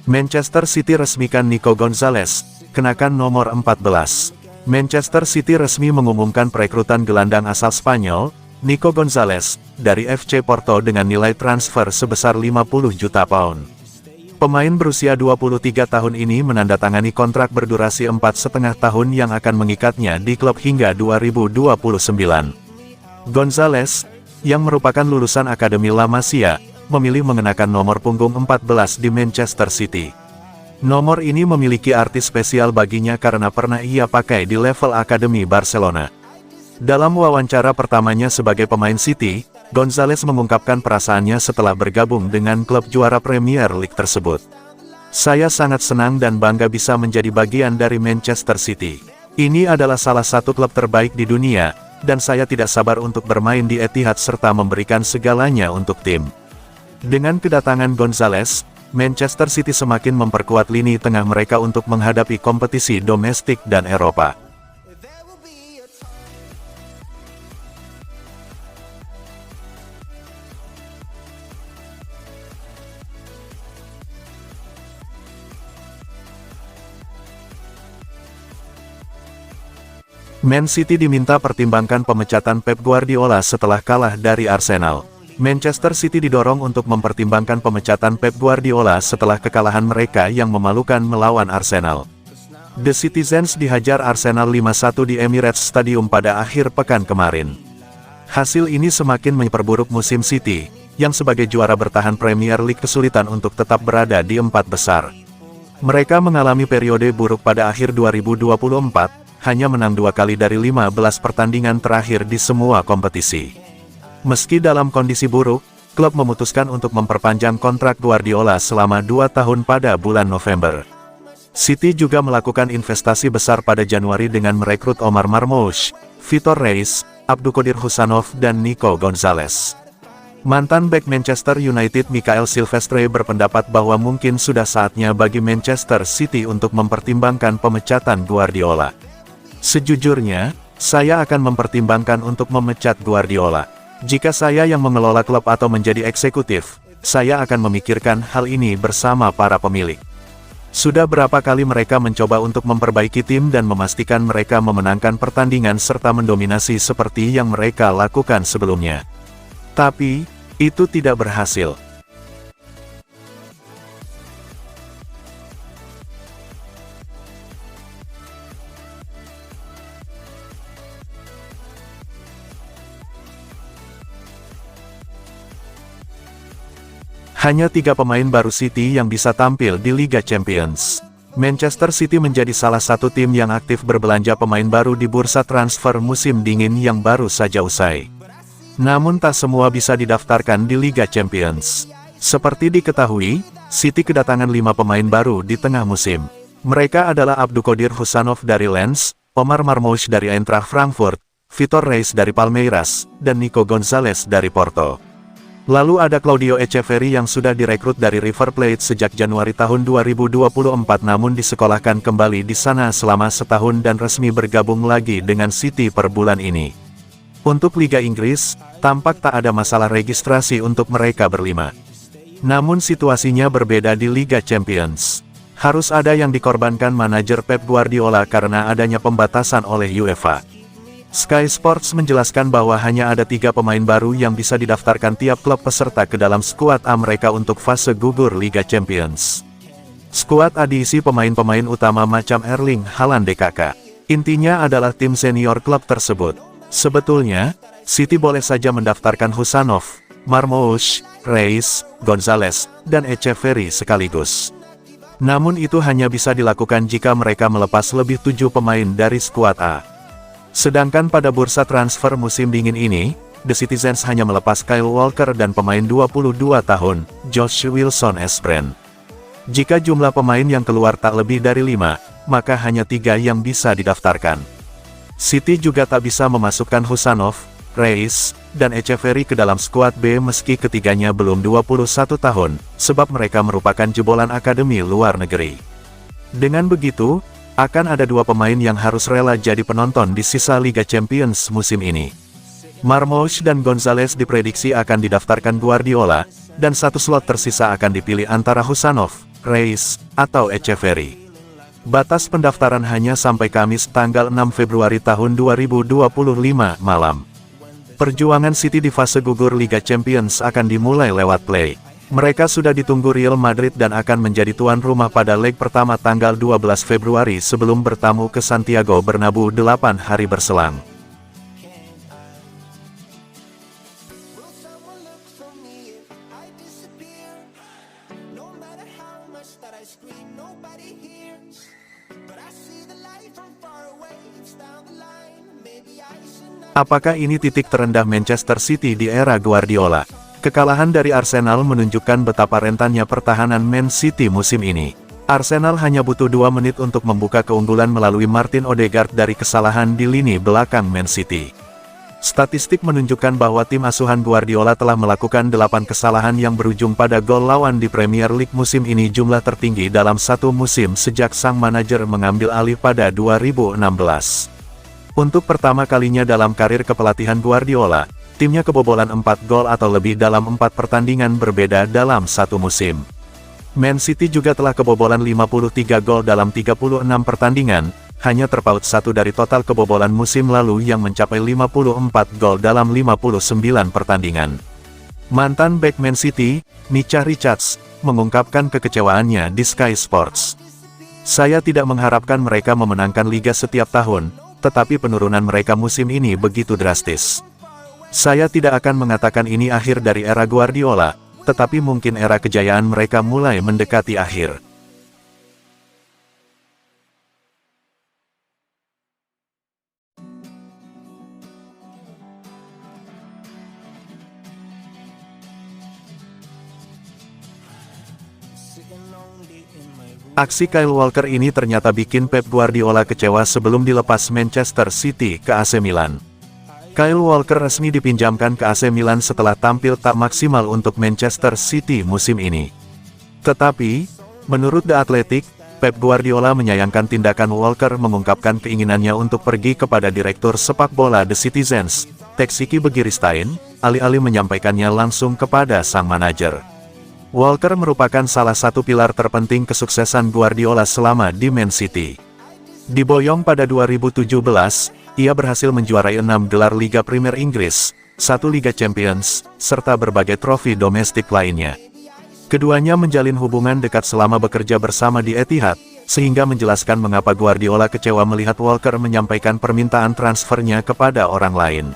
Manchester City resmikan Nico Gonzalez, kenakan nomor 14. Manchester City resmi mengumumkan perekrutan gelandang asal Spanyol, Nico Gonzalez, dari FC Porto dengan nilai transfer sebesar 50 juta pound. Pemain berusia 23 tahun ini menandatangani kontrak berdurasi 4,5 tahun yang akan mengikatnya di klub hingga 2029. Gonzalez, yang merupakan lulusan Akademi La Masia, memilih mengenakan nomor punggung 14 di Manchester City. Nomor ini memiliki arti spesial baginya karena pernah ia pakai di level Akademi Barcelona. Dalam wawancara pertamanya sebagai pemain City, Gonzalez mengungkapkan perasaannya setelah bergabung dengan klub juara Premier League tersebut. "Saya sangat senang dan bangga bisa menjadi bagian dari Manchester City. Ini adalah salah satu klub terbaik di dunia, dan saya tidak sabar untuk bermain di Etihad serta memberikan segalanya untuk tim." Dengan kedatangan Gonzalez, Manchester City semakin memperkuat lini tengah mereka untuk menghadapi kompetisi domestik dan Eropa. Man City diminta pertimbangkan pemecatan Pep Guardiola setelah kalah dari Arsenal. Manchester City didorong untuk mempertimbangkan pemecatan Pep Guardiola setelah kekalahan mereka yang memalukan melawan Arsenal. The Citizens dihajar Arsenal 5-1 di Emirates Stadium pada akhir pekan kemarin. Hasil ini semakin memperburuk musim City, yang sebagai juara bertahan Premier League kesulitan untuk tetap berada di 4 besar. Mereka mengalami periode buruk pada akhir 2024, hanya menang 2 kali dari 15 pertandingan terakhir di semua kompetisi. Meski dalam kondisi buruk, klub memutuskan untuk memperpanjang kontrak Guardiola selama 2 tahun pada bulan November. City juga melakukan investasi besar pada Januari dengan merekrut Omar Marmoush, Vitor Reis, Abdulkadir Husanov dan Nico Gonzalez. Mantan bek Manchester United Mikael Silvestre berpendapat bahwa mungkin sudah saatnya bagi Manchester City untuk mempertimbangkan pemecatan Guardiola. "Sejujurnya, saya akan mempertimbangkan untuk memecat Guardiola. Jika saya yang mengelola klub atau menjadi eksekutif, saya akan memikirkan hal ini bersama para pemilik. Sudah berapa kali mereka mencoba untuk memperbaiki tim dan memastikan mereka memenangkan pertandingan serta mendominasi seperti yang mereka lakukan sebelumnya. Tapi, itu tidak berhasil. Hanya 3 pemain baru City yang bisa tampil di Liga Champions. Manchester City menjadi salah satu tim yang aktif berbelanja pemain baru di bursa transfer musim dingin yang baru saja usai. Namun tak semua bisa didaftarkan di Liga Champions. Seperti diketahui, City kedatangan 5 pemain baru di tengah musim. Mereka adalah Abdulkadir Husanov dari Lens, Omar Marmoush dari Eintracht Frankfurt, Vitor Reis dari Palmeiras, dan Nico Gonzalez dari Porto. Lalu ada Claudio Echeverri yang sudah direkrut dari River Plate sejak Januari tahun 2024 namun disekolahkan kembali di sana selama setahun dan resmi bergabung lagi dengan City per bulan ini. Untuk Liga Inggris, tampak tak ada masalah registrasi untuk mereka berlima. Namun situasinya berbeda di Liga Champions. Harus ada yang dikorbankan manajer Pep Guardiola karena adanya pembatasan oleh UEFA. Sky Sports menjelaskan bahwa hanya ada 3 pemain baru yang bisa didaftarkan tiap klub peserta ke dalam skuad A mereka untuk fase gugur Liga Champions. Skuad A diisi pemain-pemain utama macam Erling Haaland DKK. Intinya adalah tim senior klub tersebut. Sebetulnya, City boleh saja mendaftarkan Husanov, Marmoush, Reis, Gonzalez, dan Echeverri sekaligus. Namun itu hanya bisa dilakukan jika mereka melepas lebih 7 pemain dari skuad A. Sedangkan pada bursa transfer musim dingin ini, The Citizens hanya melepas Kyle Walker dan pemain 22 tahun, Josh Wilson-Espren. Jika jumlah pemain yang keluar tak lebih dari 5, maka hanya 3 yang bisa didaftarkan. City juga tak bisa memasukkan Husanov, Reis, dan Echeverri ke dalam skuad B meski ketiganya belum 21 tahun, sebab mereka merupakan jebolan akademi luar negeri. Dengan begitu, akan ada 2 pemain yang harus rela jadi penonton di sisa Liga Champions musim ini. Marmoush dan Gonzalez diprediksi akan didaftarkan Guardiola, dan 1 slot tersisa akan dipilih antara Husanov, Reis, atau Echeverri. Batas pendaftaran hanya sampai Kamis tanggal 6 Februari tahun 2025 malam. Perjuangan City di fase gugur Liga Champions akan dimulai lewat play. Mereka sudah ditunggu Real Madrid dan akan menjadi tuan rumah pada leg pertama tanggal 12 Februari sebelum bertamu ke Santiago Bernabeu 8 hari berselang. Apakah ini titik terendah Manchester City di era Guardiola? Kekalahan dari Arsenal menunjukkan betapa rentannya pertahanan Man City musim ini. Arsenal hanya butuh 2 menit untuk membuka keunggulan melalui Martin Odegaard dari kesalahan di lini belakang Man City. Statistik menunjukkan bahwa tim asuhan Guardiola telah melakukan 8 kesalahan yang berujung pada gol lawan di Premier League musim ini, jumlah tertinggi dalam satu musim sejak sang manajer mengambil alih pada 2016. Untuk pertama kalinya dalam karir kepelatihan Guardiola, timnya kebobolan 4 gol atau lebih dalam 4 pertandingan berbeda dalam satu musim. Man City juga telah kebobolan 53 gol dalam 36 pertandingan, hanya terpaut 1 dari total kebobolan musim lalu yang mencapai 54 gol dalam 59 pertandingan. Mantan bek Man City, Micah Richards, mengungkapkan kekecewaannya di Sky Sports. "Saya tidak mengharapkan mereka memenangkan liga setiap tahun, tetapi penurunan mereka musim ini begitu drastis. Saya tidak akan mengatakan ini akhir dari era Guardiola, tetapi mungkin era kejayaan mereka mulai mendekati akhir." Aksi Kyle Walker ini ternyata bikin Pep Guardiola kecewa sebelum dilepas Manchester City ke AC Milan. Kyle Walker resmi dipinjamkan ke AC Milan setelah tampil tak maksimal untuk Manchester City musim ini. Tetapi, menurut The Athletic, Pep Guardiola menyayangkan tindakan Walker, mengungkapkan keinginannya untuk pergi kepada direktur sepak bola The Citizens, Txiki Begiristain, alih-alih menyampaikannya langsung kepada sang manajer. Walker merupakan salah satu pilar terpenting kesuksesan Guardiola selama di Man City. Diboyong pada 2017, ia berhasil menjuarai 6 gelar Liga Premier Inggris, 1 Liga Champions, serta berbagai trofi domestik lainnya. Keduanya menjalin hubungan dekat selama bekerja bersama di Etihad, sehingga menjelaskan mengapa Guardiola kecewa melihat Walker menyampaikan permintaan transfernya kepada orang lain.